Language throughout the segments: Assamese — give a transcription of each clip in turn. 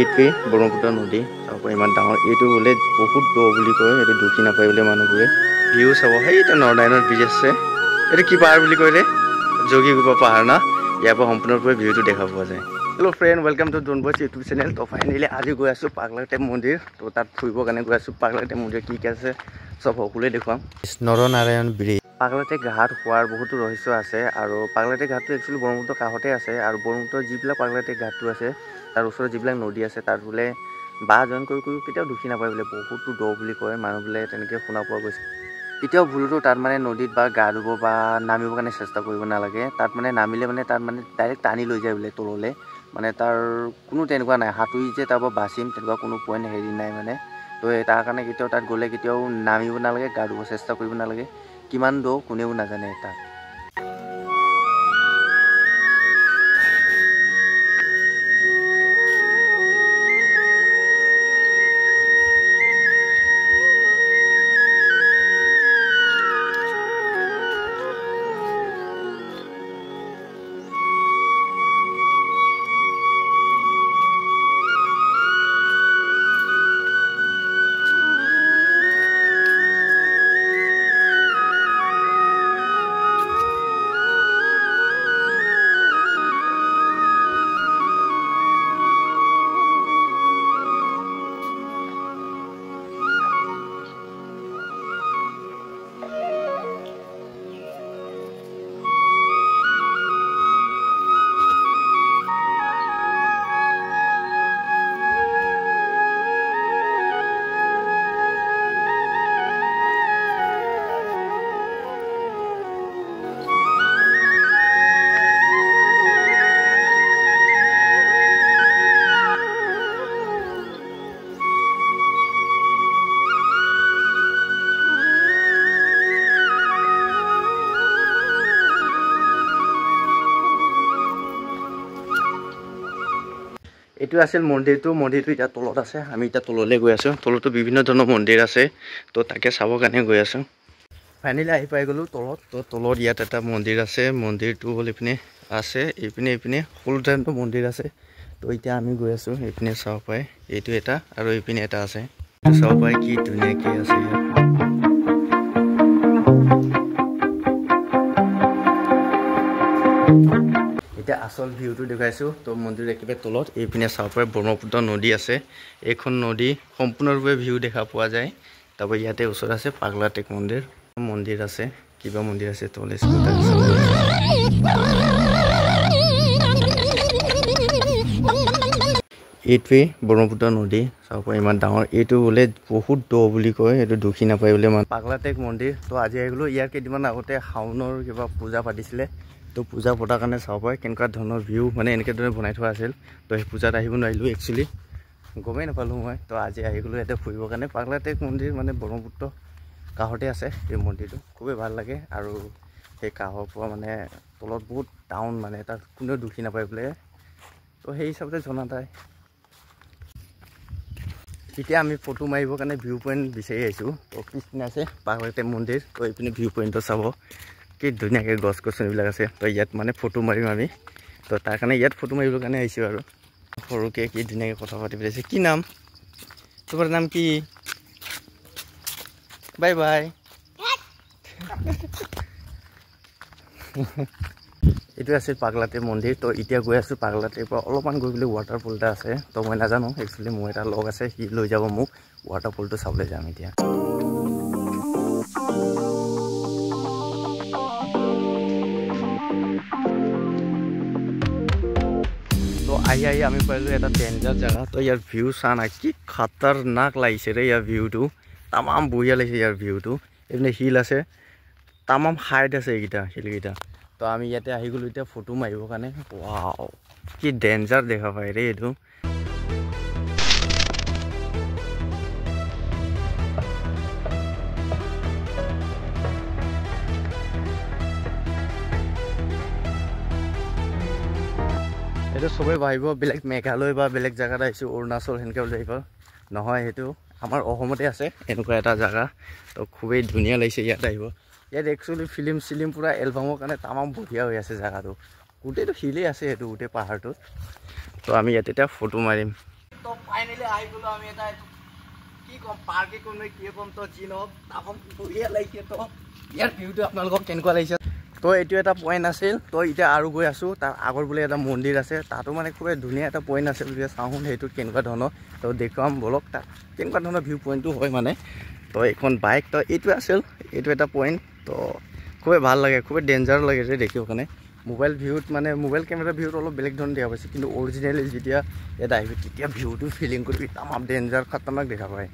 এইটোৱে ব্ৰহ্মপুত্ৰ নদী চাব ইমান ডাঙৰ এইটো বোলে বহুত দ বুলি কয় এইটো দুখি নাপায় বোলে মানুহবোৰে ভিউ চাব সেইটো নৰ্দাইনত ব্ৰিজ আছে এইটো কি পাহাৰ বুলি কয় যোগীঘোপা পাহাৰ না ইয়াৰ পৰা সম্পূৰ্ণৰূপে ভিউটো দেখা পোৱা যায় hello' friend welcome to don boys YouTube channel তো ফাইনেলি আজি গৈ আছোঁ পাগলাটেপ মন্দিৰ তো তাত ফুৰিবৰ কাৰণে গৈ আছোঁ পাগলাটেপ মন্দিৰ কি আছে চব সকলোৱে দেখুৱাম নৰনাৰায়ণ ব্ৰিজ পাগলাটেপ ঘাট হোৱাৰ বহুতো ৰহস্য আছে আৰু পাগলাটেপ ঘাটটো একচুৱেলি ব্ৰহ্মপুত্ৰ কাষতে আছে আৰু ব্ৰহ্মপুত্ৰৰ যিবিলাক পাগলাটেপ ঘাটটো আছে তাৰ ওচৰত যিবিলাক নদী আছে তাত বোলে বাঁহ জইন কৰি কেতিয়াও দুখি নাপায় বোলে বহুতো দ বুলি কয় মানুহ বোলে তেনেকৈ শুনা পোৱা গৈছে কেতিয়াও ভুলতো তাত মানে নদীত বা গা ধুব বা নামিবৰ কাৰণে চেষ্টা কৰিব নালাগে তাত মানে নামিলে মানে তাত মানে ডাইৰেক্ট টানি লৈ যায় বোলে তললৈ মানে তাৰ কোনো তেনেকুৱা নাই সাঁতুৰি যে তাৰ পৰা বাচিম তেনেকুৱা কোনো পইণ্ট হেৰি নাই মানে তো তাৰ কাৰণে কেতিয়াও তাত গ'লে কেতিয়াও নামিব নালাগে গা ধুব চেষ্টা কৰিব নালাগে কিমান দ কোনেও নাজানে তাত এইটো আছিল মন্দিৰটো এতিয়া তলত আছে আমি এতিয়া তললৈ গৈ আছোঁ তলতো বিভিন্ন ধৰণৰ মন্দিৰ আছে তো তাকে চাবৰ কাৰণে গৈ আছোঁ ফাইনেলি আহি পাই গ'লোঁ তলত তো তলত ইয়াত এটা মন্দিৰ আছে মন্দিৰটো হ'ল এইপিনে আছে এইপিনে সকলো ধৰণৰ মন্দিৰ আছে তো এতিয়া আমি গৈ আছোঁ এইপিনে চাব পাই এইটো এটা আৰু এইপিনে এটা আছে চাব পাই কি ধুনীয়াকৈ আছে ইয়াত এতিয়া আসল ভিউটো দেখাইছোঁ তো মন্দিৰ একেবাৰে তলত এইপিনে চাব পাৰে ব্ৰহ্মপুত্ৰ নদী আছে এইখন নদী সম্পূৰ্ণৰূপে ভিউ দেখা পোৱা যায় তাৰপৰা ইয়াতে ওচৰত আছে পাগলাটেপ মন্দিৰ আছে কিবা মন্দিৰ আছে তলে এইটোৱে ব্ৰহ্মপুত্ৰ নদী চাব পাৰে ইমান ডাঙৰ এইটো বোলে বহুত দ বুলি কয় এইটো দুখি নাপায় বোলে পাগলাটেপ মন্দিৰ তো আজি আহি গ'লোঁ ইয়াৰ কেইদিনমান আগতে শাওনৰ কিবা পূজা পাতিছিলে তো পূজা পতাৰ কাৰণে চাব পাৰে কেনেকুৱা ধৰণৰ ভিউ মানে এনেকৈ ধৰণে বনাই থোৱা আছিল তো সেই পূজাত আহিব নোৱাৰিলোঁ একচুৱেলি গমেই নাপালোঁ মই তো আজি আহি গ'লোঁ ইয়াতে ফুৰিবৰ কাৰণে পাগলাটেপ মন্দিৰ মানে ব্ৰহ্মপুত্ৰ কাষতে আছে এই মন্দিৰটো খুবেই ভাল লাগে আৰু সেই কাষৰ পৰা মানে তলত বহুত টাউন মানে তাত কোনেও দুখি নাপায় বোলে তো সেই হিচাপতে জনা যায় এতিয়া আমি ফটো মাৰিবৰ কাৰণে ভিউ পইণ্ট বিচাৰি আহিছোঁ তো পিছপিনে আছে পাগলাটেপ মন্দিৰ তো এইপিনে ভিউ পইণ্টটো চাব কি ধুনীয়াকৈ গছ গছনিবিলাক আছে তো ইয়াত মানে ফটো মাৰিম আমি তো তাৰ কাৰণে ইয়াত ফটো মাৰিবৰ কাৰণে আহিছোঁ আৰু সৰুকৈ কি ধুনীয়াকৈ কথা পাতি পেলাইছে কি নাম তোমাৰ নাম কি বাই বাই এইটো আছিল পাগলাটেপ মন্দিৰ তো এতিয়া গৈ আছোঁ পাগলাটেপৰ পৰা অলপমান গৈ পেলাই ৱাটাৰফল এটা আছে তো মই নাজানো একচুৱেলি মোৰ এটা লগ আছে সি লৈ যাব মোক ৱাটাৰফলটো চাবলৈ যাম এতিয়া আহি আমি পাইলোঁ এটা ডেঞ্জাৰ জেগা তো ইয়াৰ ভিউ চা না কি খাতাৰনাক লাগিছে ৰে ইয়াৰ ভিউটো তামাম বঢ়িয়া লাগিছে ইয়াৰ ভিউটো এইপিনে শিল আছে তামাম হাইট আছে এইকেইটা শিলকেইটা তো আমি ইয়াতে আহি গ'লোঁ এতিয়া ফটো মাৰিবৰ কাৰণে ৱাও কি ডেঞ্জাৰ দেখা পায় ৰে এইটো এইটো সবে ভাবিব বেলেগ মেঘালয় বা বেলেগ জেগাত আহিছোঁ অৰুণাচল সেনেকৈ বুলি ভাবিব নহয় সেইটো আমাৰ অসমতে আছে এনেকুৱা এটা জেগা তো খুবেই ধুনীয়া লাগিছে ইয়াত আহিব ইয়াত একচুৱেলি ফিল্ম পুৰা এলবামৰ কাৰণে তামাম বঢ়িয়া হৈ আছে জেগাটো গোটেইটো শিলেই আছে এইটো গোটেই পাহাৰটোত তো আমি ইয়াত এতিয়া ফটো মাৰিম তো ফাইনেলি আহি গ'লো আমি এটা কি ক'ম পাৰ্কে ক'ম নে কি ক'ম তো যি নহওক তাপন বঢ়িয়া লাগিছে তো ইয়াৰ ভিউটো আপোনালোকক কেনেকুৱা লাগিছে তো এইটো এটা পইণ্ট আছিল তো এতিয়া আৰু গৈ আছোঁ তাৰ আগৰ বোলে এটা মন্দিৰ আছে তাতো মানে খুবেই ধুনীয়া এটা পইণ্ট আছে বুলি চাওঁ সেইটোত কেনেকুৱা ধৰণৰ তো দেখুৱাম বলক তাত কেনেকুৱা ধৰণৰ ভিউ পইণ্টটো হয় মানে তো এইখন বাইক তো এইটো আছিল এইটো এটা পইণ্ট তো খুবেই ভাল লাগে খুবেই ডেঞ্জাৰ লাগে যে দেখিব কাৰণে মোবাইল ভিউত মানে মোবাইল কেমেৰা ভিউত অলপ বেলেগ ধৰণৰ দেখা পাইছে কিন্তু অৰিজিনেলি যেতিয়া ইয়াত আহিব তেতিয়া ভিউটো ফিলিং কৰি তামাম ডেঞ্জাৰ খাতৰনাক দেখা পায়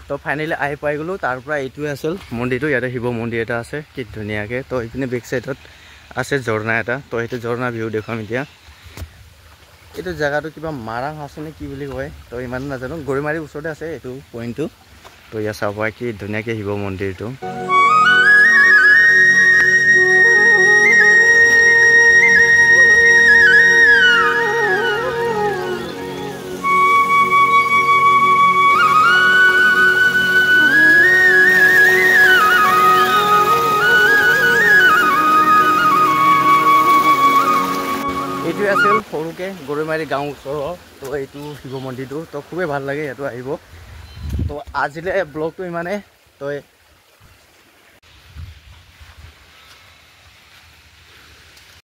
তো ফাইনেলি আহি পাই গ'লোঁ তাৰ পৰা এইটোৱে আছিল মন্দিৰটো ইয়াতে শিৱ মন্দিৰ এটা আছে কি ধুনীয়াকৈ তো এইপিনে বেক চাইডত আছে ঝৰ্ণা এটা তো সেইটো ঝৰ্ণা ভিউ দেখুৱাম এতিয়া এইটো জেগাটো কিবা মাৰাং আছে নে কি বুলি কয় তো ইমান নাজানো গৰিমাৰীৰ ওচৰতে আছে এইটো পইণ্টটো তো ইয়াত চাব পাৰে কি ধুনীয়াকৈ শিৱ মন্দিৰটো এইটোৱে আছিল সৰুকৈ গৰৈমাৰী গাঁও ওচৰৰ তো এইটো শিৱ মন্দিৰটো তো খুবেই ভাল লাগে ইয়াতো আহিব তো আজিলৈ ব্লগটো ইমানে তো